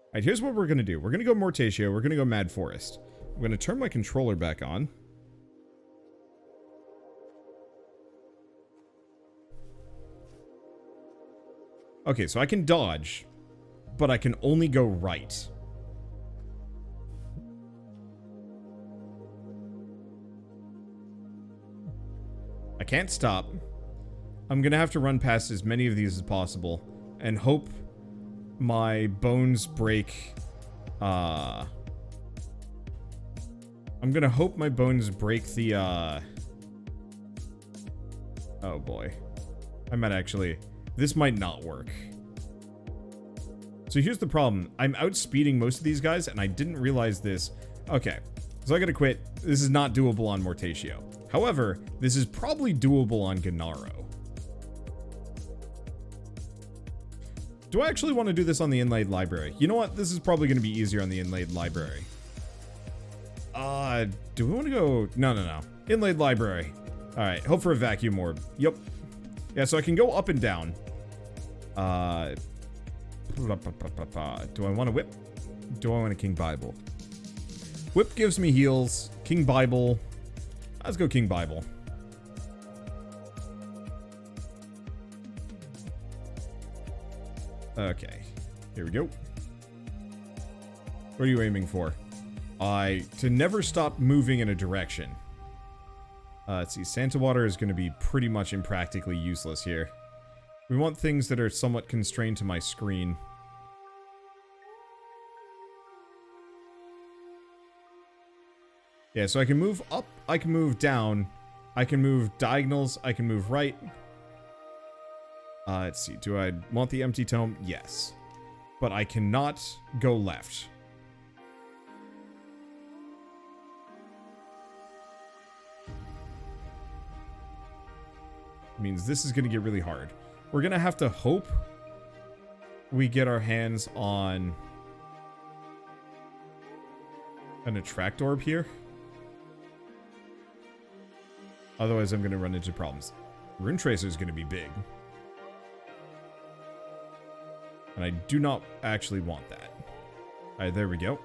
Alright, here's what we're gonna do. We're gonna go Mortatio. We're gonna go Mad Forest. I'm gonna turn my controller back on. Okay, so I can dodge, but I can only go right. I can't stop. I'm gonna have to run past as many of these as possible and hope my bones break. I'm gonna hope my bones break the, oh boy. I might actually... This might not work. So here's the problem. I'm outspeeding most of these guys, and I didn't realize this. Okay, so I gotta quit. This is not doable on Mortatio. However, this is probably doable on Gennaro. Do I actually want to do this on the inlaid library? You know what? This is probably going to be easier on the inlaid library. Do we want to go... No. Inlaid library. Alright, hope for a vacuum orb. Yep. Yeah, so I can go up and down. Do I want a whip? Do I want a King Bible? Whip gives me heals. King Bible. Let's go King Bible. Okay. Here we go. What are you aiming for? To never stop moving in a direction. Let's see. Santa Water is going to be pretty much impractically useless here. We want things that are somewhat constrained to my screen. Yeah, so I can move up, I can move down, I can move diagonals, I can move right. Let's see, do I want the empty tome? Yes. But I cannot go left. Means this is going to get really hard. We're going to have to hope we get our hands on an attract orb here. Otherwise, I'm going to run into problems. Rune Tracer is going to be big. And I do not actually want that. Alright, there we go.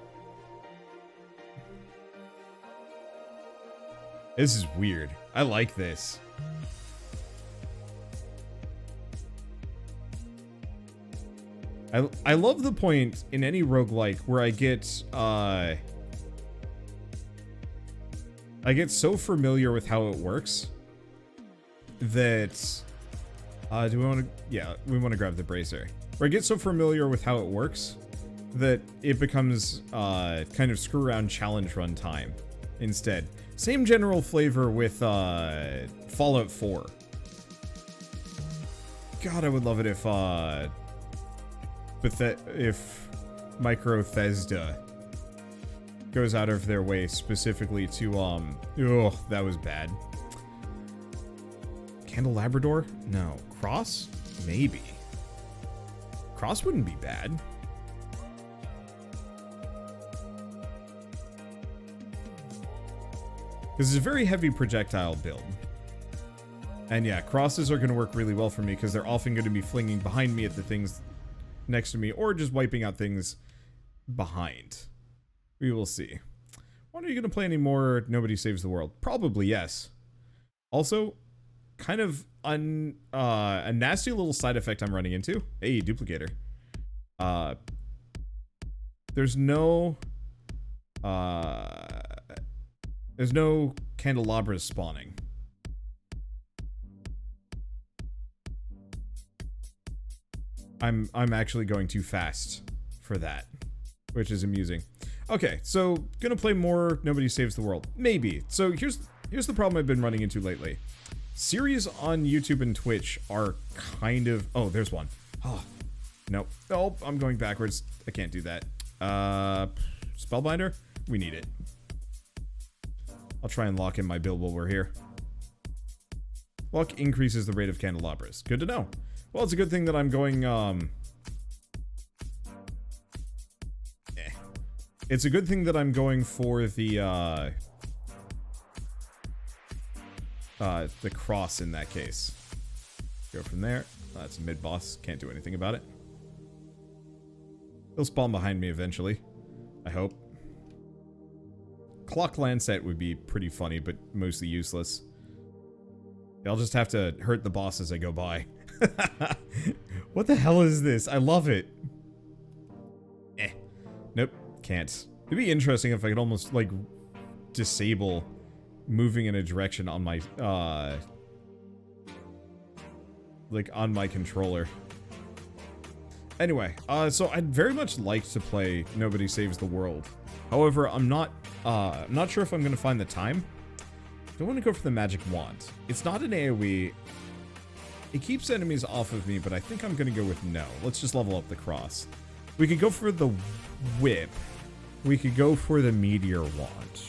This is weird. I like this. I love the point in any roguelike where I get so familiar with how it works that do we want to... Yeah, we want to grab the bracer. Where I get so familiar with how it works that it becomes kind of screw around challenge run time instead. Same general flavor with Fallout 4. God, I would love it if if Microthesda goes out of their way specifically to oh, that was bad. Candelabrador? No. Cross? Maybe. Cross wouldn't be bad. This is a very heavy projectile build. And yeah, crosses are going to work really well for me because they're often going to be flinging behind me at the things next to me or just wiping out things behind. We will see. When are you going to play any more Nobody Saves the World? Probably yes. Also, kind of a nasty little side effect I'm running into. Hey, duplicator. There's no candelabras spawning. I'm actually going too fast for that, which is amusing. Okay, so gonna play more Nobody Saves the World. Maybe. So here's the problem I've been running into lately. Series on YouTube and Twitch are kind of... Oh, there's one. Oh, no. Oh, I'm going backwards. I can't do that. Spellbinder? We need it. I'll try and lock in my build while we're here. Luck increases the rate of candelabras. Good to know. Well, it's a good thing that I'm going, It's a good thing that I'm going for the cross in that case. Go from there. That's a mid-boss. Can't do anything about it. They'll spawn behind me eventually. I hope. Clock Lancet would be pretty funny, but mostly useless. I'll just have to hurt the boss as I go by. What the hell is this? I love it. Nope, can't. It'd be interesting if I could almost, like, disable moving in a direction on my, like, on my controller. Anyway, so I'd very much like to play Nobody Saves the World. However, I'm not sure if I'm gonna find the time. I want to go for the magic wand. It's not an AoE. It keeps enemies off of me, but I think I'm gonna go with no. Let's just level up the cross. We could go for the whip. We could go for the meteor wand.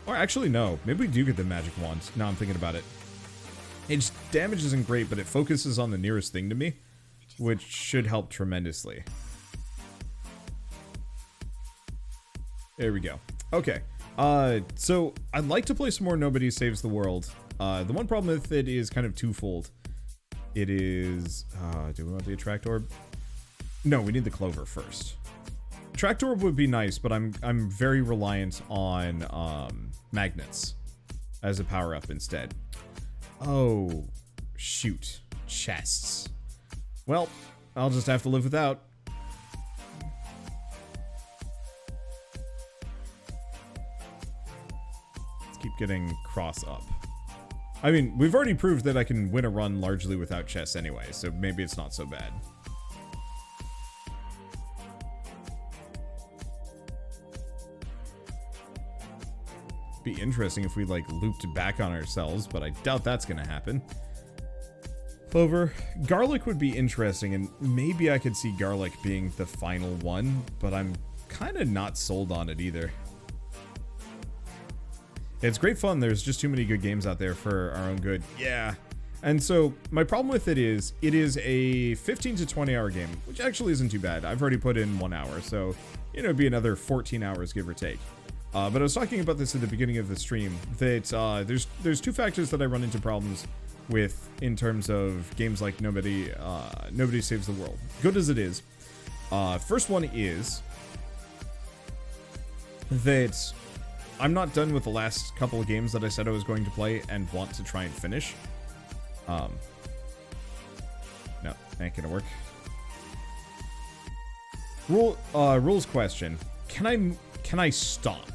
Or actually, no. Maybe we do get the magic wand. Now I'm thinking about it. Its damage isn't great, but it focuses on the nearest thing to me, which should help tremendously. There we go. Okay. So I'd like to play some more Nobody Saves the World. The one problem with it is kind of twofold. It is, do we want the attract orb? No, we need the clover first. Attract orb would be nice, but I'm very reliant on magnets as a power up instead. Oh, shoot. Chests. Well, I'll just have to live without. Let's keep getting cross up. I mean, we've already proved that I can win a run largely without chests anyway, so maybe it's not so bad. Be interesting if we, like, looped back on ourselves, but I doubt that's gonna happen. Clover. Garlic would be interesting, and maybe I could see garlic being the final one, but I'm kind of not sold on it either. It's great fun. There's just too many good games out there for our own good. Yeah. And so my problem with it is a 15 to 20 hour game, which actually isn't too bad. I've already put in 1 hour, so, you know, it'd be another 14 hours, give or take. But I was talking about this at the beginning of the stream, that there's two factors that I run into problems with in terms of games like Nobody Saves the World. Good as it is. First one is that I'm not done with the last couple of games that I said I was going to play and want to try and finish. No, ain't gonna work. Rules question. Can I stop?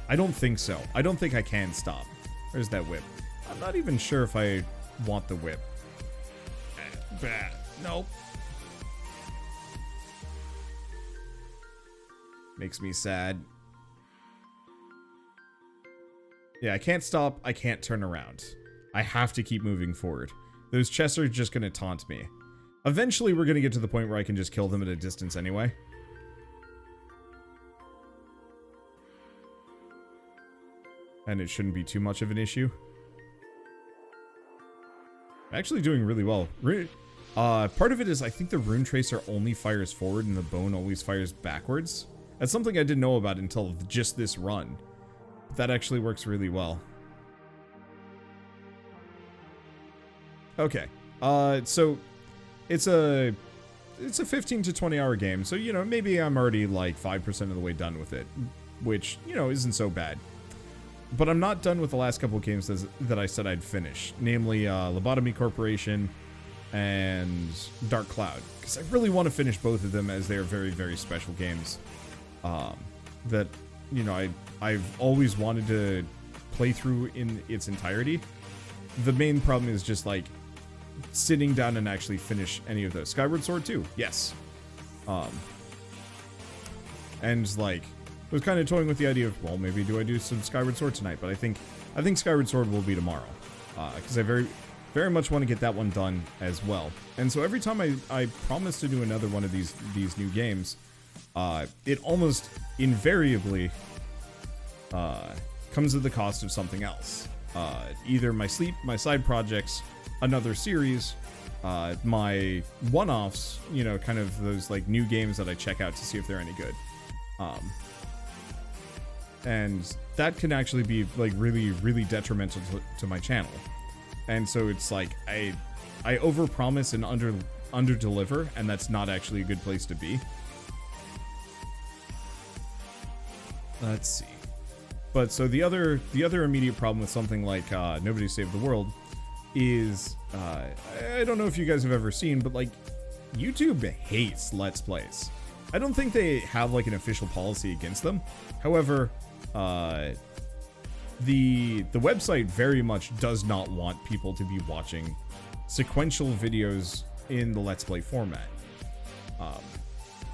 I don't think so. I don't think I can stop. Where's that whip? I'm not even sure if I want the whip. Nope. Makes me sad. Yeah, I can't stop. I can't turn around. I have to keep moving forward. Those chests are just gonna taunt me. Eventually, we're gonna get to the point where I can just kill them at a distance anyway. And it shouldn't be too much of an issue. I'm actually doing really well. Part of it is I think the Rune Tracer only fires forward and the bone always fires backwards. That's something I didn't know about until just this run. That actually works really well. Okay. So it's a 15 to 20 hour game. So, you know, maybe I'm already like 5% of the way done with it, which, you know, isn't so bad. But I'm not done with the last couple of games that I said I'd finish, namely Lobotomy Corporation and Dark Cloud, because I really want to finish both of them as they are very, very special games that, you know, I've always wanted to play through in its entirety. The main problem is just, like, sitting down and actually finish any of those. Skyward Sword 2, yes. And, like, I was kind of toying with the idea of, well, maybe do I do some Skyward Sword tonight? But I think Skyward Sword will be tomorrow, because I very, very much want to get that one done as well. And so every time I promise to do another one of these new games, it almost invariably comes at the cost of something else. Either my sleep, my side projects, another series, my one-offs, you know, kind of those like new games that I check out to see if they're any good. And that can actually be like really, really detrimental to my channel. And so it's like I overpromise and under-deliver, and that's not actually a good place to be. Let's see. But so the other immediate problem with something like Nobody Saved the World is I don't know if you guys have ever seen, but like YouTube hates Let's Plays. I don't think they have like an official policy against them. However, the website very much does not want people to be watching sequential videos in the Let's Play format.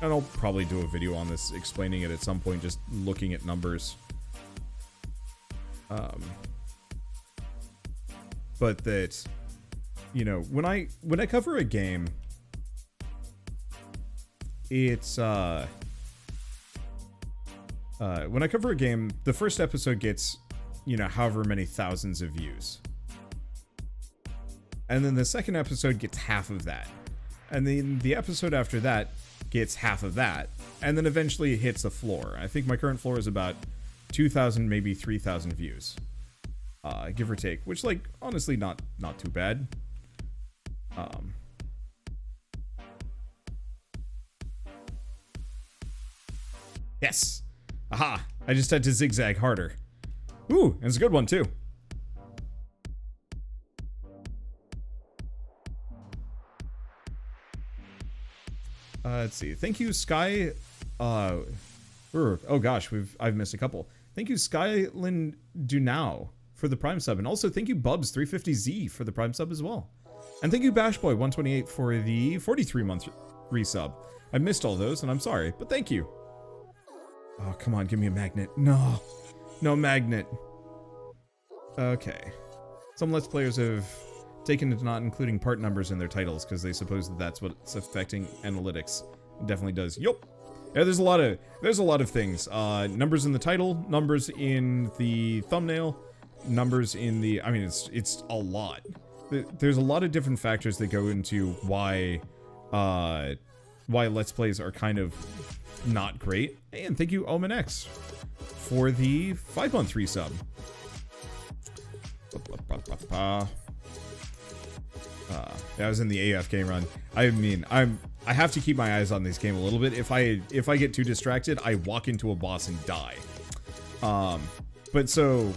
And I'll probably do a video on this explaining it at some point, just looking at numbers. But that, you know, when I cover a game, it's when I cover a game, the first episode gets, you know, however many thousands of views. And then the second episode gets half of that. And then the episode after that gets half of that. And then eventually it hits a floor. I think my current floor is about 2,000, maybe 3,000 views. Give or take. Which, like, honestly, not too bad. Yes! Aha! I just had to zigzag harder. Ooh, and it's a good one, too. Let's see. Thank you, Sky. Oh gosh, I've missed a couple. Thank you, Skyland Dunau for the Prime sub, and also thank you, Bubs350Z for the Prime sub as well. And thank you, Bashboy128 for the 43-month resub. I missed all those, and I'm sorry, but thank you. Oh, come on, give me a magnet. No, no magnet. Okay. Some Let's Players have taken to not including part numbers in their titles because they suppose that that's what's affecting analytics. It definitely does. Yup. Yeah, there's a lot of things. Numbers in the title, numbers in the thumbnail, numbers in the. I mean, it's a lot. There's a lot of different factors that go into why Let's Plays are kind of not great. And thank you, Omen X, for the 5-month resub. I was in the AFK run. I mean, I have to keep my eyes on this game a little bit. If I get too distracted, I walk into a boss and die. But so,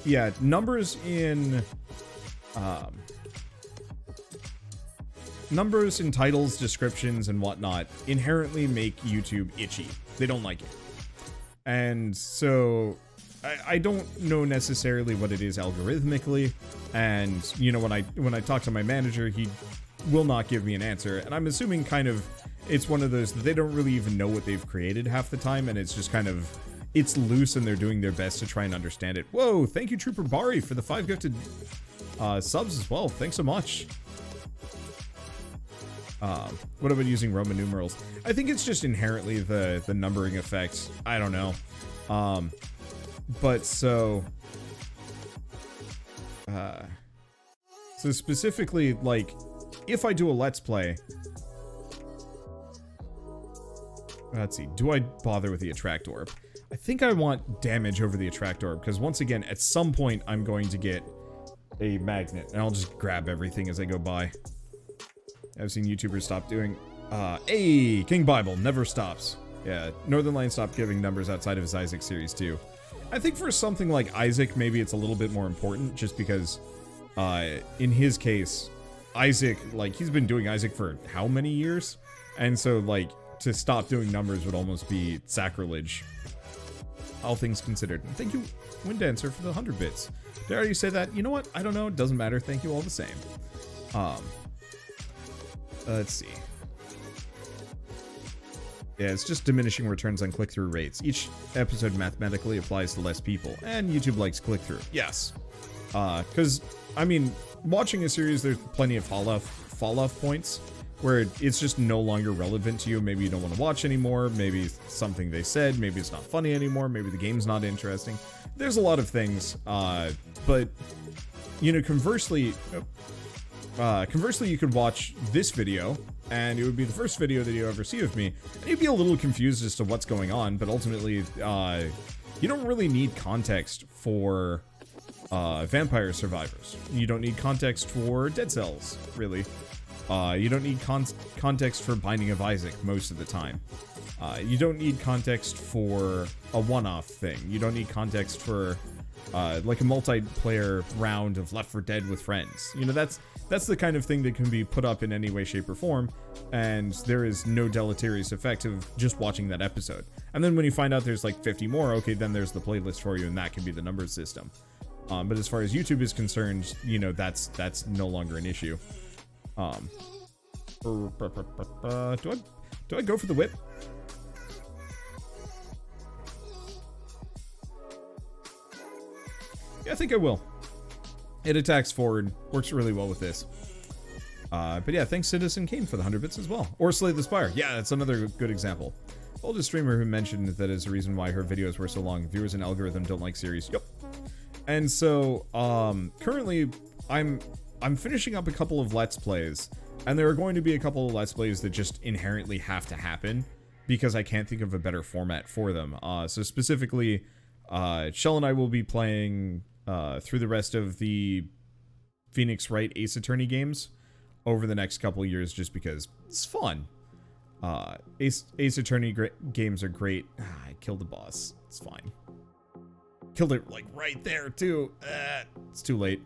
yeah, numbers in titles, descriptions, and whatnot inherently make YouTube itchy. They don't like it. And so I don't know necessarily what it is algorithmically, and you know, when I talk to my manager, he will not give me an answer, and I'm assuming kind of it's one of those that they don't really even know what they've created half the time, and it's just kind of it's loose and they're doing their best to try and understand it. Whoa, thank you, Trooper Bari, for the 5 gifted subs as well. Thanks so much. What about using Roman numerals? I think it's just inherently the numbering effect. I don't know. But so specifically, like, if I do a Let's Play, let's see, do I bother with the Attract Orb? I think I want damage over the Attract Orb, because once again, at some point, I'm going to get a magnet, and I'll just grab everything as I go by. I've seen YouTubers stop doing, hey, King Bible never stops. Yeah, Northern Lion stopped giving numbers outside of his Isaac series too. I think for something like Isaac, maybe it's a little bit more important, just because, in his case, Isaac, like, he's been doing Isaac for how many years? And so, like, to stop doing numbers would almost be sacrilege, all things considered. And thank you, Wind Dancer, for the 100 bits. Did I already say that? You know what? I don't know. It doesn't matter. Thank you all the same. Let's see. Yeah, it's just diminishing returns on click-through rates. Each episode mathematically applies to less people, and YouTube likes click-through. Yes. Because, I mean, watching a series, there's plenty of fall-off points where it's just no longer relevant to you. Maybe you don't want to watch anymore. Maybe something they said. Maybe it's not funny anymore. Maybe the game's not interesting. There's a lot of things. But, you know, conversely, you could watch this video, and it would be the first video that you ever see of me, and you'd be a little confused as to what's going on, but ultimately, you don't really need context for Vampire Survivors. You don't need context for Dead Cells, really. You don't need context for Binding of Isaac most of the time. You don't need context for a one-off thing. You don't need context for like a multiplayer round of Left 4 Dead with friends. You know, that's the kind of thing that can be put up in any way, shape, or form, and there is no deleterious effect of just watching that episode. And then when you find out there's like 50 more, okay, then there's the playlist for you, and that can be the number system. But as far as YouTube is concerned, you know, that's no longer an issue. Do I go for the whip? Yeah, I think I will. It attacks forward, works really well with this. But yeah, thanks Citizen Kane for the 100 bits as well. Or Slay the Spire. Yeah, that's another good example. Oldest streamer who mentioned that is the reason why her videos were so long. Viewers and algorithm don't like series. Yep. And so, currently, I'm finishing up a couple of Let's Plays. And there are going to be a couple of Let's Plays that just inherently have to happen because I can't think of a better format for them. So specifically, Shell and I will be playing through the rest of the Phoenix Wright Ace Attorney games over the next couple of years just because it's fun. Ace Attorney games are great. I killed the boss. It's fine. Killed it like right there too. It's too late.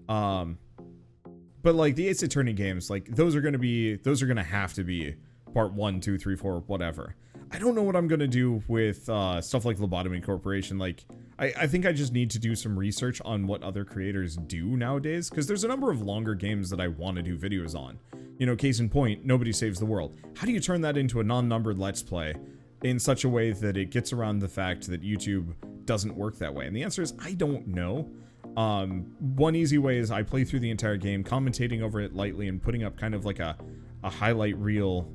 But like the Ace Attorney games, like those are gonna have to be part 1, 2, 3, 4, whatever. I don't know what I'm gonna do with stuff like Lobotomy Corporation. Like, I think I just need to do some research on what other creators do nowadays, because there's a number of longer games that I want to do videos on. You know, case in point, Nobody Saves the World. How do you turn that into a non-numbered Let's Play in such a way that it gets around the fact that YouTube doesn't work that way? And the answer is, I don't know. One easy way is I play through the entire game, commentating over it lightly and putting up kind of like a highlight reel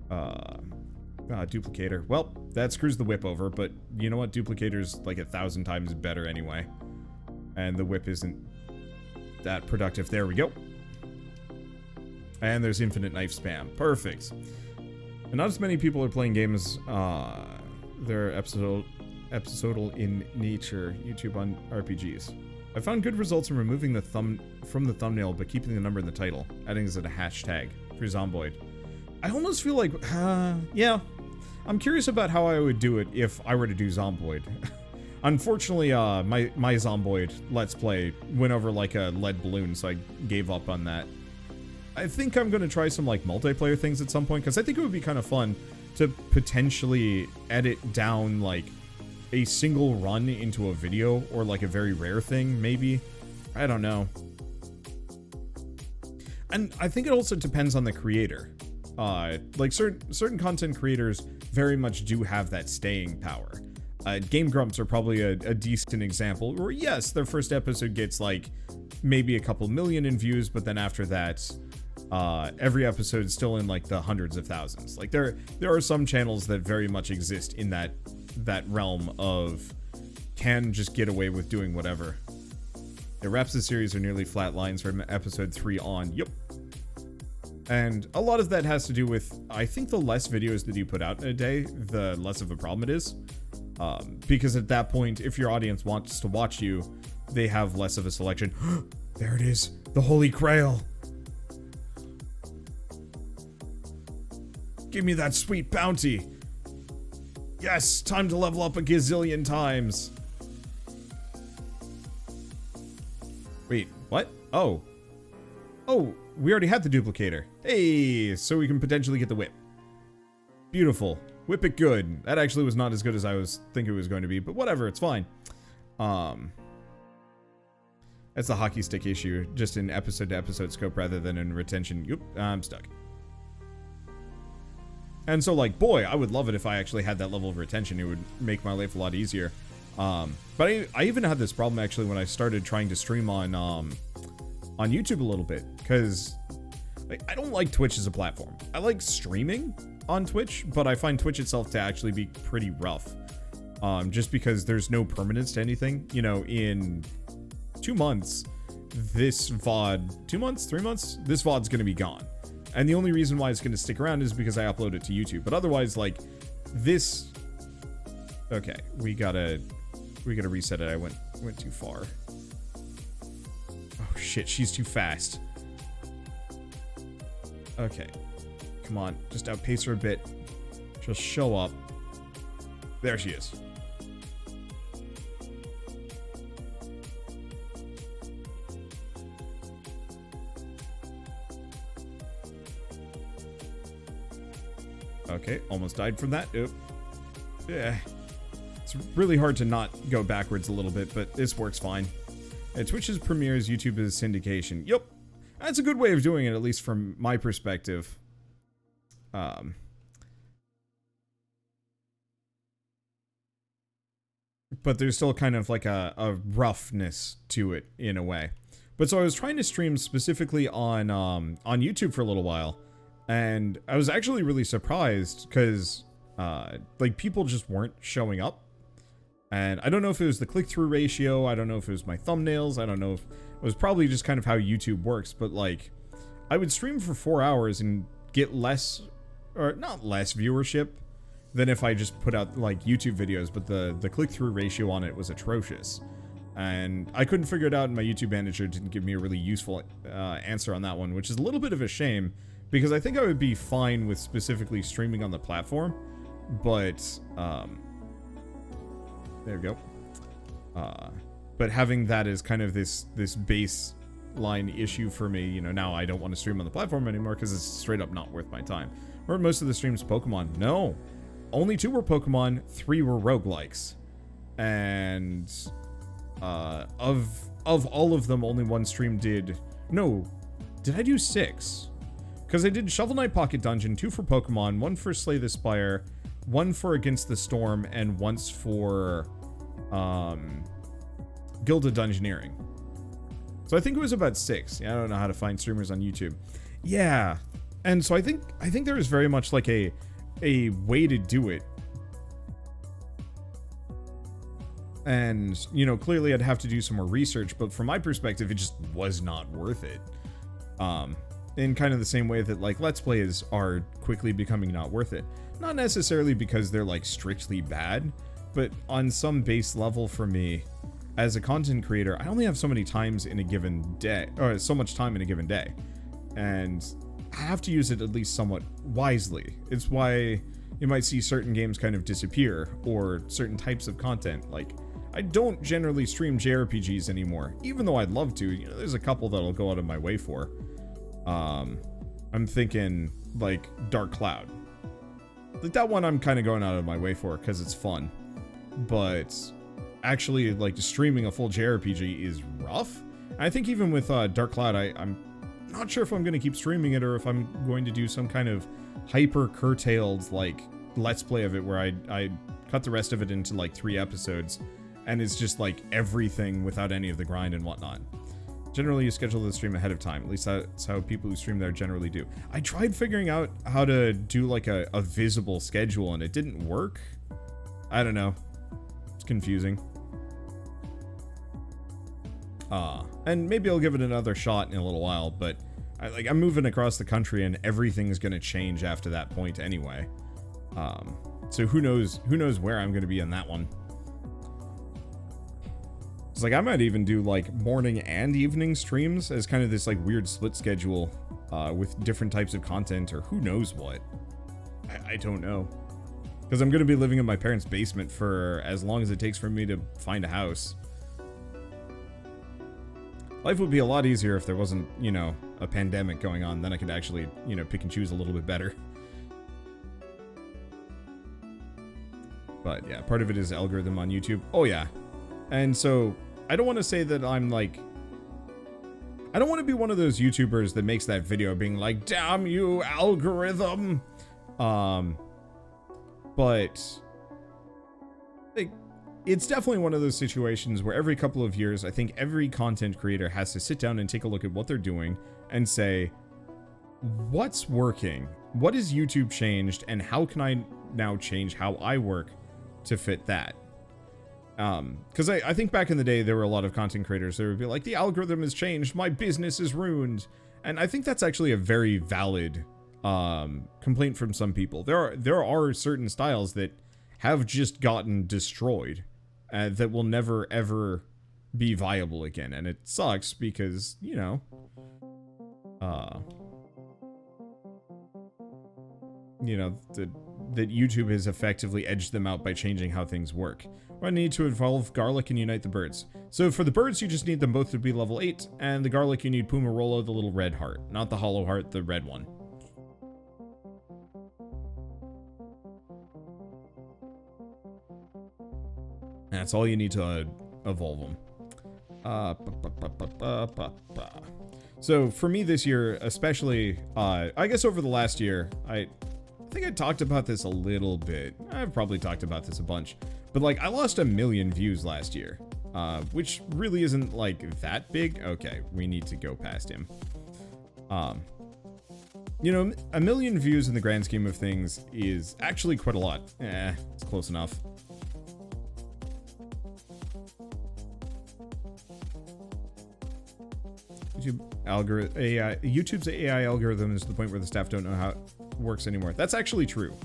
duplicator. Well, that screws the whip over, but you know what? Duplicator's like 1,000 times better anyway. And the whip isn't that productive. There we go. And there's infinite knife spam. Perfect. And not as many people are playing games, they're episodal in nature. YouTube on RPGs. I found good results in removing the from the thumbnail, but keeping the number in the title, adding as a hashtag for Zomboid. I almost feel like, yeah, I'm curious about how I would do it if I were to do Zomboid. Unfortunately, my Zomboid Let's Play went over like a lead balloon, so I gave up on that. I think I'm going to try some like multiplayer things at some point, because I think it would be kind of fun to potentially edit down like a single run into a video, or like a very rare thing, maybe. I don't know. And I think it also depends on the creator. Like certain content creators very much do have that staying power. Game Grumps are probably a decent example, where yes, their first episode gets like maybe a couple million in views, but then after that, every episode is still in like the hundreds of thousands. Like there are some channels that very much exist in that realm of can just get away with doing whatever. It wraps the series are nearly flat lines from episode 3 on. Yep. And a lot of that has to do with, I think the less videos that you put out in a day, the less of a problem it is. Because at that point, if your audience wants to watch you, they have less of a selection. There it is, the Holy Grail. Give me that sweet bounty. Yes, time to level up a gazillion times. Wait, what? Oh, we already had the duplicator. Hey, so we can potentially get the whip. Beautiful. Whip it good. That actually was not as good as I was thinking it was going to be, but whatever, it's fine. That's the hockey stick issue, just in episode to episode scope rather than in retention. Yep, I'm stuck. And so, like, boy, I would love it if I actually had that level of retention. It would make my life a lot easier. But I even had this problem actually when I started trying to stream on YouTube a little bit, because like, I don't like Twitch as a platform. I like streaming on Twitch, but I find Twitch itself to actually be pretty rough. Just because there's no permanence to anything. You know, in 2 months, this VOD, 2 months, 3 months, this VOD's gonna be gone. And the only reason why it's gonna stick around is because I upload it to YouTube. But otherwise, like, this... Okay, we gotta reset it. I went too far. Oh shit, she's too fast. Okay. Come on, just outpace her a bit. just show up. There she is. Okay, almost died from that. Oop. Yeah. It's really hard to not go backwards a little bit, but this works fine. Twitch's premieres, YouTube is syndication. Yep. That's a good way of doing it, at least from my perspective. But there's still kind of like a roughness to it in a way. But so I was trying to stream specifically on YouTube for a little while, and I was actually really surprised because like people just weren't showing up. And I don't know if it was the click-through ratio, I don't know if it was my thumbnails, I don't know if it was probably just kind of how YouTube works, but like I would stream for 4 hours and get less, or not less viewership than if I just put out like YouTube videos, but the click-through ratio on it was atrocious. And I couldn't figure it out, and my YouTube manager didn't give me a really useful answer on that one, which is a little bit of a shame, because I think I would be fine with specifically streaming on the platform, but there we go. But having that as kind of this baseline issue for me, you know, now I don't want to stream on the platform anymore because it's straight up not worth my time. Were most of the streams Pokemon? No. Only 2 were Pokemon, 3 were roguelikes. And of all of them, only 1 stream did... No, did I do 6? Because I did Shovel Knight Pocket Dungeon, 2 for Pokemon, 1 for Slay the Spire, 1 for Against the Storm, and once for Gilded Dungeoneering. So I think it was about 6. Yeah, I don't know how to find streamers on YouTube. Yeah, and so I think there was very much like a way to do it. And, you know, clearly I'd have to do some more research, but from my perspective, it just was not worth it. In kind of the same way that, like, Let's Plays are quickly becoming not worth it. Not necessarily because they're, like, strictly bad, but on some base level for me, as a content creator, I only have so many times in a given day, or so much time in a given day. And I have to use it at least somewhat wisely. It's why you might see certain games kind of disappear, or certain types of content. Like, I don't generally stream JRPGs anymore, even though I'd love to. You know, there's a couple that I'll go out of my way for. I'm thinking, like, Dark Cloud. Like, that one I'm kind of going out of my way for, because it's fun. But actually, like, streaming a full JRPG is rough. And I think even with Dark Cloud, I'm not sure if I'm going to keep streaming it, or if I'm going to do some kind of hyper-curtailed, like, Let's Play of it, where I cut the rest of it into, like, 3 episodes, and it's just, like, everything without any of the grind and whatnot. Generally, you schedule the stream ahead of time. At least that's how people who stream there generally do. I tried figuring out how to do, like, a visible schedule, and it didn't work. I don't know. It's confusing. And maybe I'll give it another shot in a little while, but I'm moving across the country, and everything's gonna change after that point anyway. So who knows where I'm gonna be in that one. It's like I might even do like morning and evening streams as kind of this like weird split schedule with different types of content, or who knows what. I don't know. Because I'm gonna be living in my parents' basement for as long as it takes for me to find a house. Life would be a lot easier if there wasn't, you know, a pandemic going on. Then I could actually, you know, pick and choose a little bit better. But yeah, part of it is algorithm on YouTube. Oh yeah. And so I don't want to say that I'm like, I don't want to be one of those YouTubers that makes that video being like, damn you, algorithm. But like, it's definitely one of those situations where every couple of years, I think every content creator has to sit down and take a look at what they're doing and say, what's working? What has YouTube changed? And how can I now change how I work to fit that? Because I think back in the day, there were a lot of content creators that would be like, the algorithm has changed, my business is ruined. And I think that's actually a very valid complaint from some people. There are certain styles that have just gotten destroyed, that will never ever be viable again. And it sucks because, you know, you know, that YouTube has effectively edged them out by changing how things work. I need to evolve garlic and unite the birds. So for the birds, you just need them both to be level 8, and the garlic, you need Pumarolo, the little red heart. Not the hollow heart, the red one. That's all you need to evolve them. So for me this year, especially, I guess over the last year, I think I talked about this a little bit. I've probably talked about this a bunch. But, like, I lost 1 million views last year, which really isn't, like, that big. Okay, we need to go past him. You know, 1 million views in the grand scheme of things is actually quite a lot. It's close enough. YouTube's AI algorithm is to the point where the staff don't know how it works anymore. That's actually true.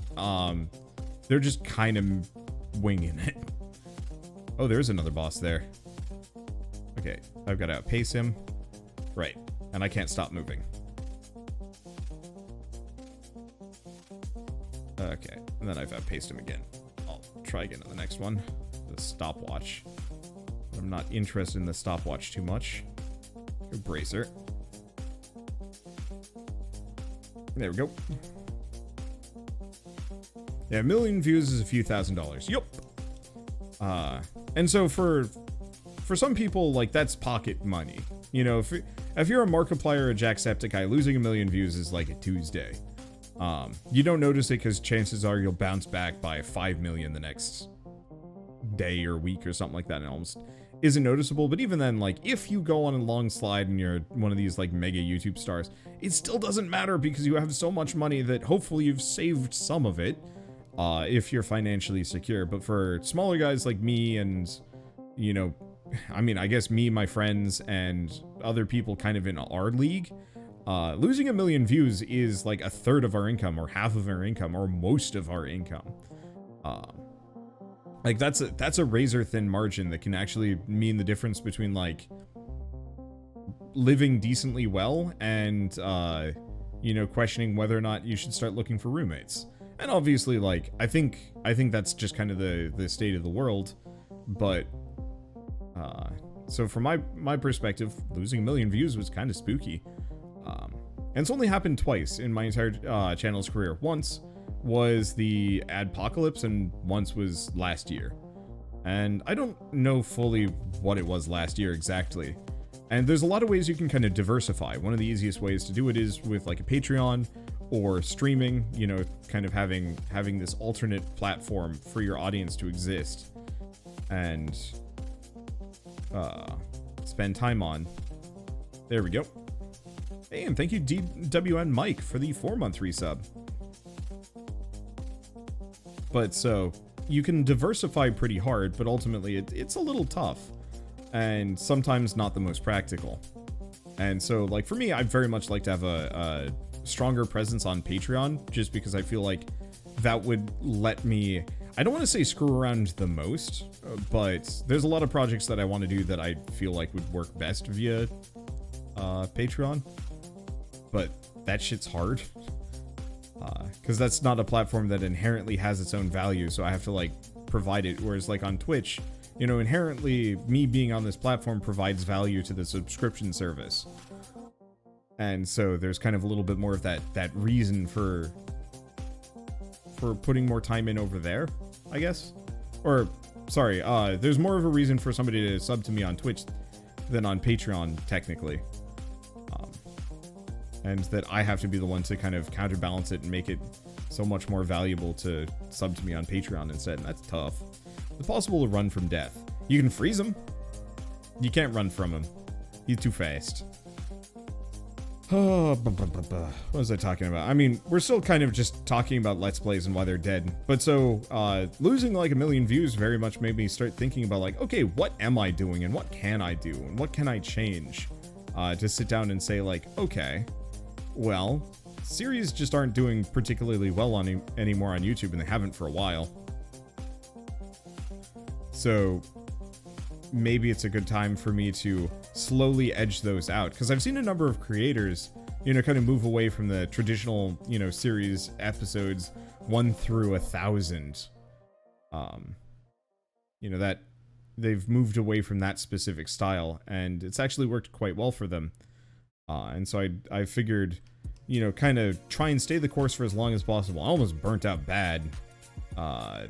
They're just kind of winging it. Oh, there's another boss there. Okay, I've got to outpace him. Right, and I can't stop moving. Okay, and then I've outpaced him again. I'll try again on the next one. The stopwatch. I'm not interested in the stopwatch too much. Go bracer. There we go. Yeah, 1 million views is a few $1,000s. Yup. And so for some people, like, that's pocket money. You know, if you're a Markiplier or a Jacksepticeye, losing 1 million views is like a Tuesday. You don't notice it because chances are you'll bounce back by 5 million the next day or week or something like that, and it almost isn't noticeable. But even then, like, if you go on a long slide and you're one of these, like, mega YouTube stars, it still doesn't matter because you have so much money that hopefully you've saved some of it. If you're financially secure. But for smaller guys like me and, you know, I mean, I guess me, my friends, and other people kind of in our league, losing 1 million views is like a third of our income, or half of our income, or most of our income. Like, that's a razor thin margin that can actually mean the difference between, like, living decently well and, you know, questioning whether or not you should start looking for roommates. And obviously, like, I think that's just kind of the state of the world. But, so from my perspective, losing 1 million views was kind of spooky. And it's only happened twice in my entire channel's career. Once was the adpocalypse, and once was last year. And I don't know fully what it was last year exactly. And there's a lot of ways you can kind of diversify. One of the easiest ways to do it is with, like, a Patreon or streaming, you know, kind of having this alternate platform for your audience to exist and spend time on. There we go. Hey, and thank you DWN Mike for the 4-month resub. But so you can diversify pretty hard, but ultimately it's a little tough and sometimes not the most practical. And so, like, for me, I'd very much like to have a stronger presence on Patreon, just because I feel like that would let me, I don't want to say screw around the most, but there's a lot of projects that I want to do that I feel like would work best via Patreon. But that shit's hard. Because that's not a platform that inherently has its own value, so I have to, like, provide it. Whereas, like, on Twitch, you know, inherently, me being on this platform provides value to the subscription service. And so there's kind of a little bit more of that reason for putting more time in over there, I guess. Or, sorry, there's more of a reason for somebody to sub to me on Twitch than on Patreon, technically. And that I have to be the one to kind of counterbalance it and make it so much more valuable to sub to me on Patreon instead, and that's tough. It's possible to run from death. You can freeze him. You can't run from him. He's too fast. Oh, what was I talking about? I mean, we're still kind of just talking about Let's Plays and why they're dead. But so, losing like 1 million views very much made me start thinking about, like, okay, what am I doing and what can I do and what can I change? To sit down and say, like, okay, well, series just aren't doing particularly well anymore on YouTube, and they haven't for a while. So maybe it's a good time for me to slowly edge those out, because I've seen a number of creators, you know, kind of move away from the traditional, you know, series episodes 1 through 1,000. You know, that they've moved away from that specific style, and it's actually worked quite well for them. And so I figured, you know, kind of try and stay the course for as long as possible. I almost burnt out bad at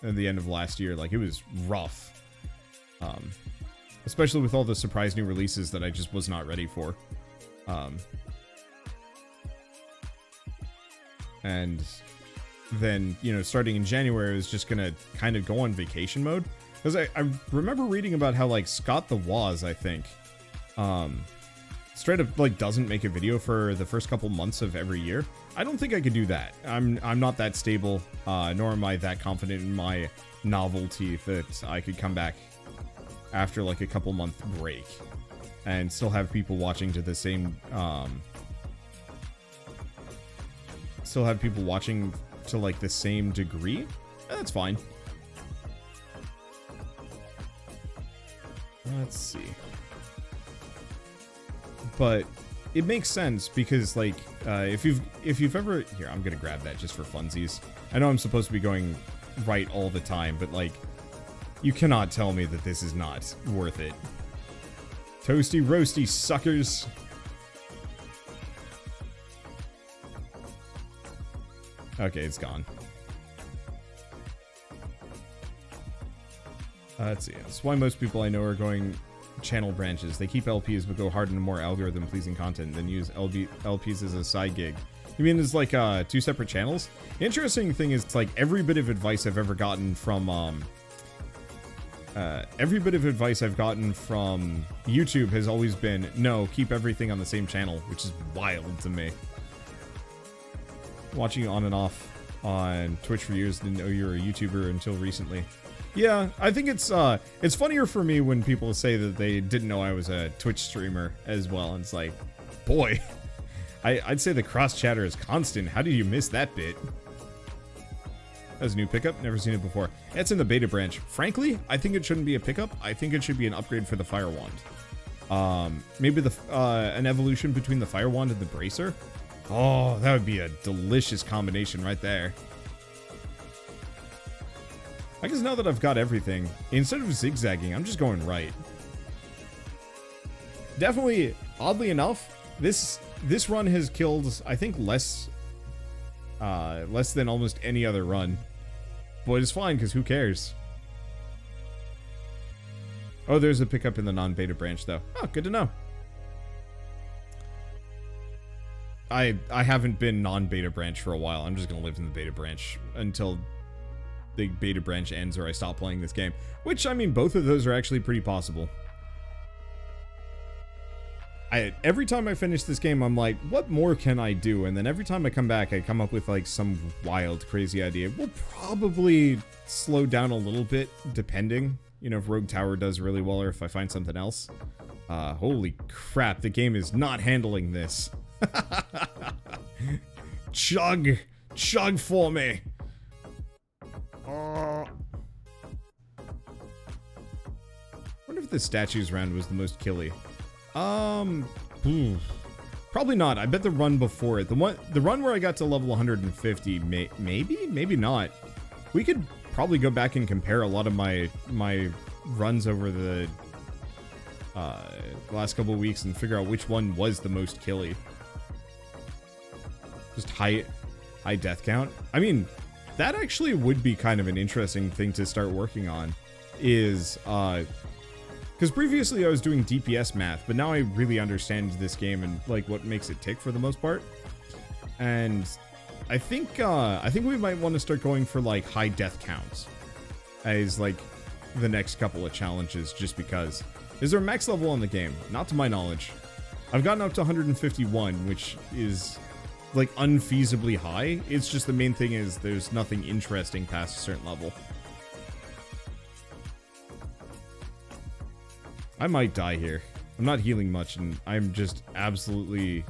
the end of last year. Like, it was rough. Especially with all the surprise new releases that I just was not ready for. And then, you know, starting in January, I was just gonna kind of go on vacation mode. Because I remember reading about how, like, Scott the Woz, I think, straight up, like, doesn't make a video for the first couple months of every year. I don't think I could do that. I'm not that stable, nor am I that confident in my novelty that I could come back after, like, a couple month break and still have people watching to the same, still have people watching to, like, the same degree. That's fine. Let's see. But it makes sense because, like, if you've ever... Here, I'm gonna grab that just for funsies. I know I'm supposed to be going right all the time, but, like, you cannot tell me that this is not worth it. Toasty roasty, suckers. Okay, it's gone. Let's see. That's why most people I know are going channel branches. They keep LPs but go hard into more algorithm-pleasing content, then use LPs as a side gig. You mean it's like 2 separate channels? The interesting thing is, it's like every bit of advice I've ever gotten from YouTube has always been, no, keep everything on the same channel, which is wild to me. Watching on and off on Twitch for years, didn't know you were a YouTuber until recently. Yeah, I think it's funnier for me when people say that they didn't know I was a Twitch streamer as well. And it's like, boy, I'd say the cross chatter is constant. How did you miss that bit? That's a new pickup. Never seen it before. It's in the beta branch. Frankly, I think it shouldn't be a pickup. I think it should be an upgrade for the Fire Wand. Maybe an evolution between the Fire Wand and the Bracer. Oh, that would be a delicious combination right there. I guess now that I've got everything, instead of zigzagging, I'm just going right. Definitely, oddly enough, this run has killed, I think, less than almost any other run. But it's fine, because who cares? Oh, there's a pickup in the non-beta branch, though. Oh, good to know. I haven't been non-beta branch for a while. I'm just going to live in the beta branch until the beta branch ends or I stop playing this game. Which, I mean, both of those are actually pretty possible. Every time I finish this game, I'm like, what more can I do? And then every time I come back, I come up with, like, some wild, crazy idea. We'll probably slow down a little bit, depending. You know, if Rogue Tower does really well or if I find something else. Holy crap, the game is not handling this. Chug! Chug for me! Wonder if the statues round was the most killy. Probably not. I bet the run before it, the run where I got to level 150, maybe not. We could probably go back and compare a lot of my runs over the last couple of weeks and figure out which one was the most killy. Just high death count. I mean, that actually would be kind of an interesting thing to start working on, is, because previously I was doing DPS math, but now I really understand this game and, like, what makes it tick for the most part. And I think we might want to start going for, like, high death counts as, like, the next couple of challenges, just because. Is there a max level on the game? Not to my knowledge. I've gotten up to 151, which is, like, unfeasibly high. It's just the main thing is there's nothing interesting past a certain level. I might die here. I'm not healing much, and I'm just absolutely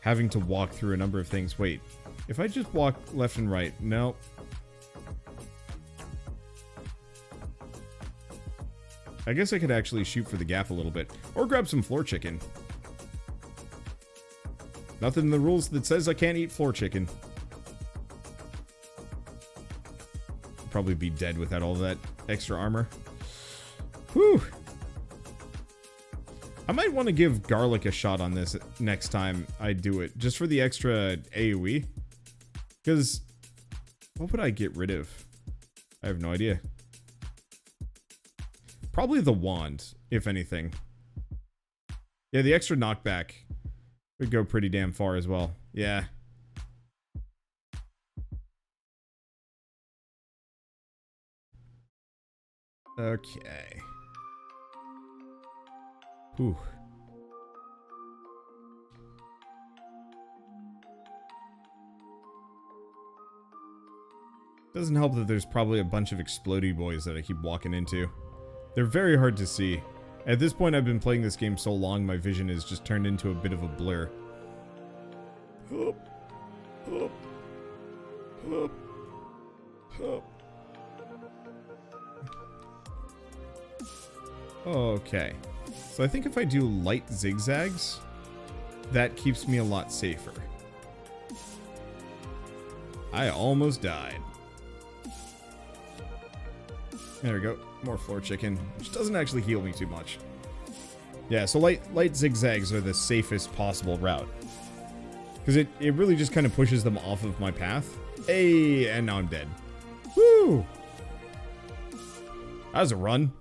having to walk through a number of things. Wait, if I just walk left and right, no. I guess I could actually shoot for the gap a little bit, or grab some floor chicken. Nothing in the rules that says I can't eat floor chicken. Probably be dead without all that extra armor. Whew. I might want to give garlic a shot on this next time I do it, just for the extra AoE. Because what would I get rid of? I have no idea. Probably the wand, if anything. Yeah, the extra knockback would go pretty damn far as well. Yeah. Okay. Whew. Doesn't help that there's probably a bunch of explodey boys that I keep walking into. They're very hard to see. At this point, I've been playing this game so long, my vision is just turned into a bit of a blur. Okay. So I think if I do light zigzags, that keeps me a lot safer. I almost died. There we go. More floor chicken, which doesn't actually heal me too much. Yeah, so light zigzags are the safest possible route. Because it really just kind of pushes them off of my path. Hey, and now I'm dead. Woo! That was a run.